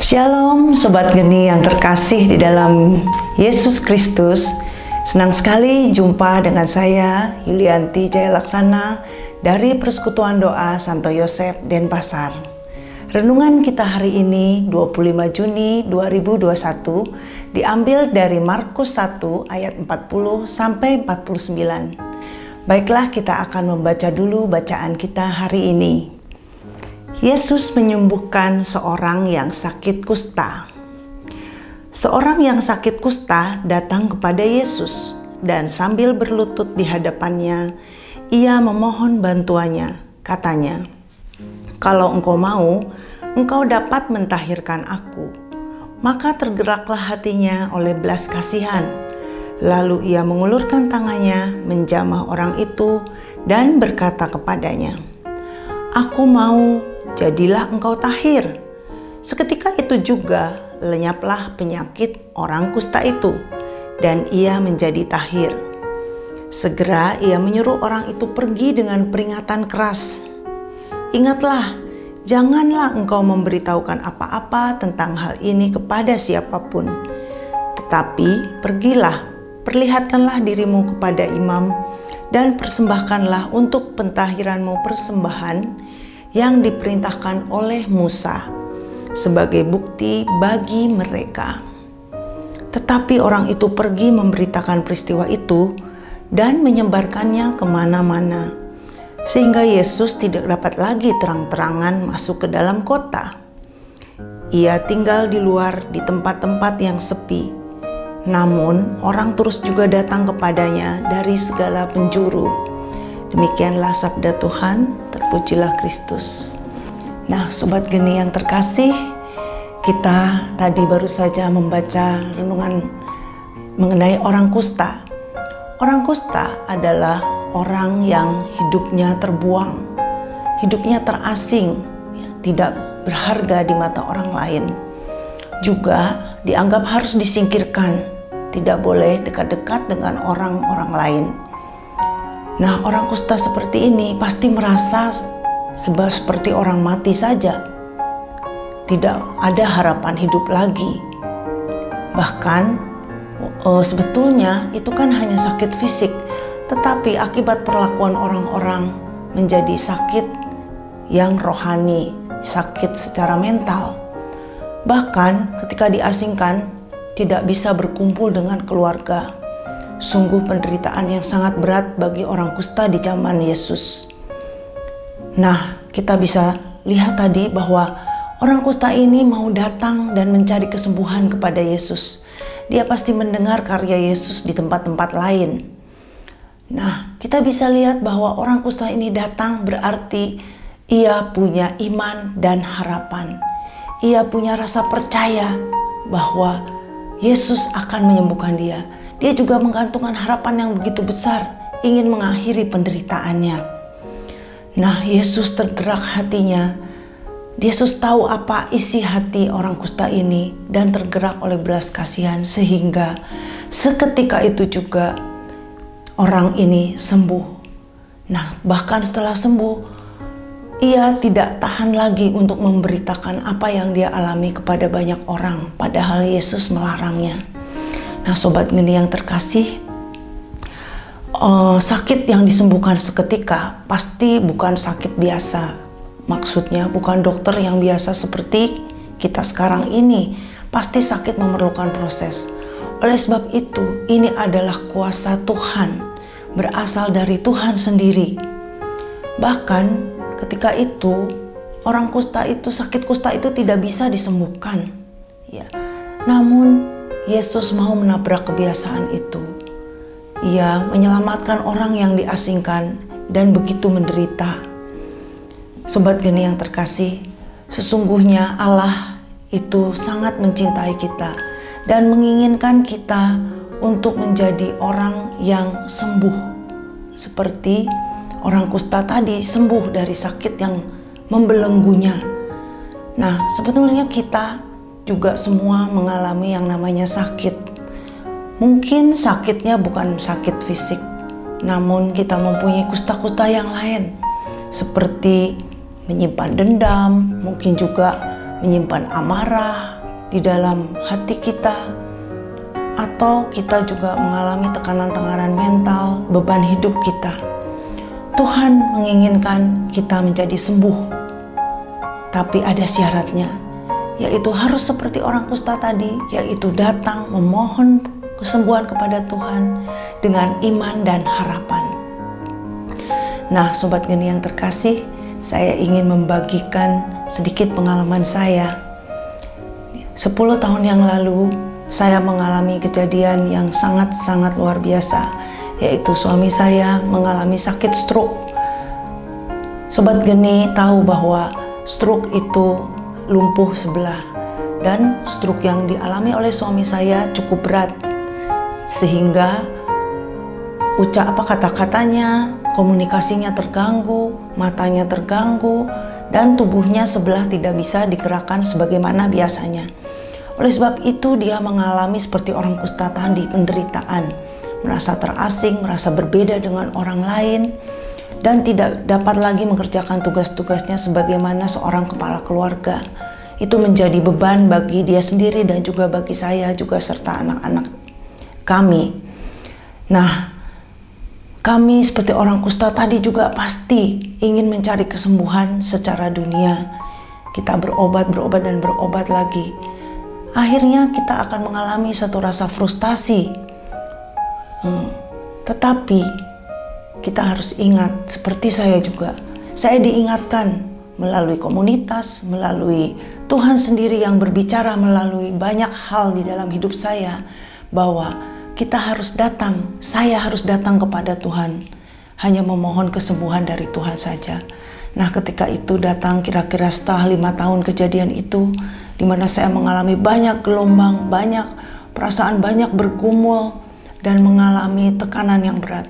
Shalom Sobat Geni yang terkasih di dalam Yesus Kristus. Senang sekali jumpa dengan saya Yulianti Jaya Laksana dari Persekutuan Doa Santo Yosef Denpasar. Renungan kita hari ini 25 Juni 2021 diambil dari Markus 1 ayat 40 sampai 49. Baiklah, kita akan membaca dulu bacaan kita hari ini. Yesus menyembuhkan seorang yang sakit kusta. Seorang yang sakit kusta datang kepada Yesus dan sambil berlutut di hadapannya, ia memohon bantuannya. Katanya, "Kalau engkau mau, engkau dapat mentahirkan aku." Maka tergeraklah hatinya oleh belas kasihan. Lalu ia mengulurkan tangannya, menjamah orang itu dan berkata kepadanya, "Aku mau, jadilah engkau tahir." Seketika itu juga lenyaplah penyakit orang kusta itu, dan ia menjadi tahir. Segera ia menyuruh orang itu pergi dengan peringatan keras. "Ingatlah, janganlah engkau memberitahukan apa-apa tentang hal ini kepada siapapun. Tetapi pergilah, perlihatkanlah dirimu kepada imam, dan persembahkanlah untuk pentahiranmu persembahan yang diperintahkan oleh Musa sebagai bukti bagi mereka." Tetapi orang itu pergi memberitakan peristiwa itu dan menyebarkannya kemana-mana, sehingga Yesus tidak dapat lagi terang-terangan masuk ke dalam kota. Ia tinggal di luar di tempat-tempat yang sepi. Namun orang terus juga datang kepadanya dari segala penjuru. Demikianlah sabda Tuhan, terpujilah Kristus. Nah, Sobat Geni yang terkasih, kita tadi baru saja membaca renungan mengenai orang kusta. Orang kusta adalah orang yang hidupnya terbuang, hidupnya terasing, tidak berharga di mata orang lain. Juga dianggap harus disingkirkan, tidak boleh dekat-dekat dengan orang-orang lain. Nah, orang kusta seperti ini pasti merasa seperti orang mati saja. Tidak ada harapan hidup lagi. Bahkan sebetulnya itu kan hanya sakit fisik, tetapi akibat perlakuan orang-orang menjadi sakit yang rohani, sakit secara mental. Bahkan ketika diasingkan, tidak bisa berkumpul dengan keluarga. Sungguh penderitaan yang sangat berat bagi orang kusta di zaman Yesus. Nah, kita bisa lihat tadi bahwa orang kusta ini mau datang dan mencari kesembuhan kepada Yesus. Dia pasti mendengar karya Yesus di tempat-tempat lain. Nah, kita bisa lihat bahwa orang kusta ini datang berarti ia punya iman dan harapan. Ia punya rasa percaya bahwa Yesus akan menyembuhkan dia. Dia juga menggantungkan harapan yang begitu besar, ingin mengakhiri penderitaannya. Nah, Yesus tergerak hatinya. Yesus tahu apa isi hati orang kusta ini dan tergerak oleh belas kasihan, sehingga seketika itu juga orang ini sembuh. Nah, bahkan setelah sembuh, ia tidak tahan lagi untuk memberitakan apa yang dia alami kepada banyak orang, padahal Yesus melarangnya. Nah, Sobat Geni yang terkasih, sakit yang disembuhkan seketika pasti bukan sakit biasa. Maksudnya bukan dokter yang biasa seperti kita sekarang ini. Pasti sakit memerlukan proses. Oleh sebab itu, ini adalah kuasa Tuhan, berasal dari Tuhan sendiri. Bahkan ketika itu, orang kusta itu, sakit kusta itu tidak bisa disembuhkan. Ya. Namun Yesus mau menabrak kebiasaan itu. Ia menyelamatkan orang yang diasingkan dan begitu menderita. Sobat Geni yang terkasih, sesungguhnya Allah itu sangat mencintai kita dan menginginkan kita untuk menjadi orang yang sembuh. Seperti orang kusta tadi sembuh dari sakit yang membelenggunya. Nah, sebetulnya kita juga semua mengalami yang namanya sakit. Mungkin sakitnya bukan sakit fisik, namun kita mempunyai kusta-kusta yang lain, seperti menyimpan dendam, mungkin juga menyimpan amarah, di dalam hati kita, atau kita juga mengalami tekanan-tekanan mental, beban hidup kita. Tuhan menginginkan kita menjadi sembuh, tapi ada syaratnya, yaitu harus seperti orang kusta tadi, yaitu datang memohon kesembuhan kepada Tuhan dengan iman dan harapan. Nah, Sobat Geni yang terkasih, saya ingin membagikan sedikit pengalaman saya. 10 tahun yang lalu, saya mengalami kejadian yang sangat-sangat luar biasa, yaitu suami saya mengalami sakit stroke. Sobat Geni tahu bahwa stroke itu lumpuh sebelah, dan stroke yang dialami oleh suami saya cukup berat, sehingga kata-katanya, komunikasinya terganggu, matanya terganggu, dan tubuhnya sebelah tidak bisa digerakkan sebagaimana biasanya. Oleh sebab itu dia mengalami seperti orang kusta tadi, penderitaan, merasa terasing, merasa berbeda dengan orang lain, dan tidak dapat lagi mengerjakan tugas-tugasnya sebagaimana seorang kepala keluarga. Itu menjadi beban bagi dia sendiri dan juga bagi saya juga serta anak-anak kami. Nah, kami seperti orang kusta tadi juga pasti ingin mencari kesembuhan secara dunia. Kita berobat lagi. Akhirnya kita akan mengalami satu rasa frustasi. Tetapi kita harus ingat, seperti saya juga, saya diingatkan melalui komunitas, melalui Tuhan sendiri yang berbicara melalui banyak hal di dalam hidup saya, bahwa kita harus datang, saya harus datang kepada Tuhan, hanya memohon kesembuhan dari Tuhan saja. Nah, ketika itu datang kira-kira setelah 5 tahun kejadian itu, di mana saya mengalami banyak gelombang, banyak perasaan, banyak bergumul, dan mengalami tekanan yang berat.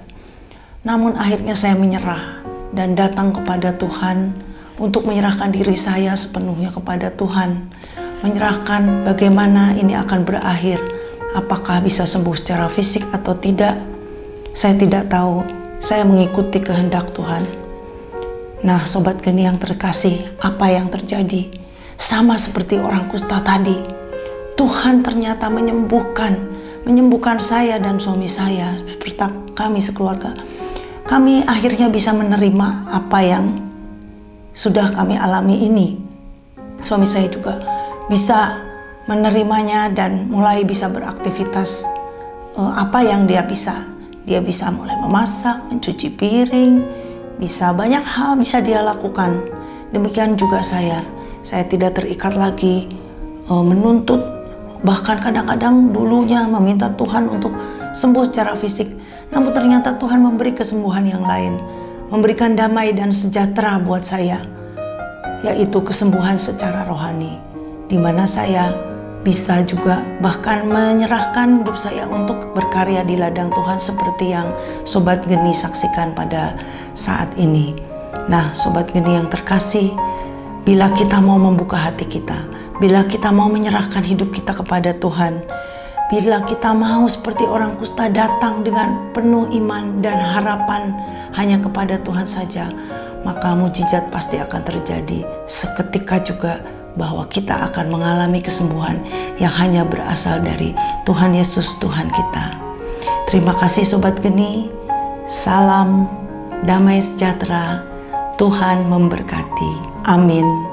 Namun akhirnya saya menyerah dan datang kepada Tuhan untuk menyerahkan diri saya sepenuhnya kepada Tuhan, menyerahkan bagaimana ini akan berakhir. Apakah bisa sembuh secara fisik atau tidak? Saya tidak tahu. Saya mengikuti kehendak Tuhan. Nah, Sobat Geni yang terkasih, apa yang terjadi? Sama seperti orang kusta tadi, Tuhan ternyata menyembuhkan saya dan suami saya, seperti kami sekeluarga. Kami akhirnya bisa menerima apa yang sudah kami alami ini. Suami saya juga bisa menerimanya dan mulai bisa beraktivitas apa yang dia bisa. Dia bisa mulai memasak, mencuci piring, bisa banyak hal bisa dia lakukan. Demikian juga saya tidak terikat lagi menuntut, bahkan kadang-kadang dulunya meminta Tuhan untuk sembuh secara fisik. Namun ternyata Tuhan memberi kesembuhan yang lain, memberikan damai dan sejahtera buat saya, yaitu kesembuhan secara rohani, di mana saya bisa juga bahkan menyerahkan hidup saya untuk berkarya di ladang Tuhan seperti yang Sobat Geni saksikan pada saat ini. Nah, Sobat Geni yang terkasih, bila kita mau membuka hati kita, bila kita mau menyerahkan hidup kita kepada Tuhan, bila kita mau seperti orang kusta datang dengan penuh iman dan harapan hanya kepada Tuhan saja, maka mukjizat pasti akan terjadi. Seketika juga bahwa kita akan mengalami kesembuhan yang hanya berasal dari Tuhan Yesus, Tuhan kita. Terima kasih Sobat Geni. Salam damai sejahtera. Tuhan memberkati. Amin.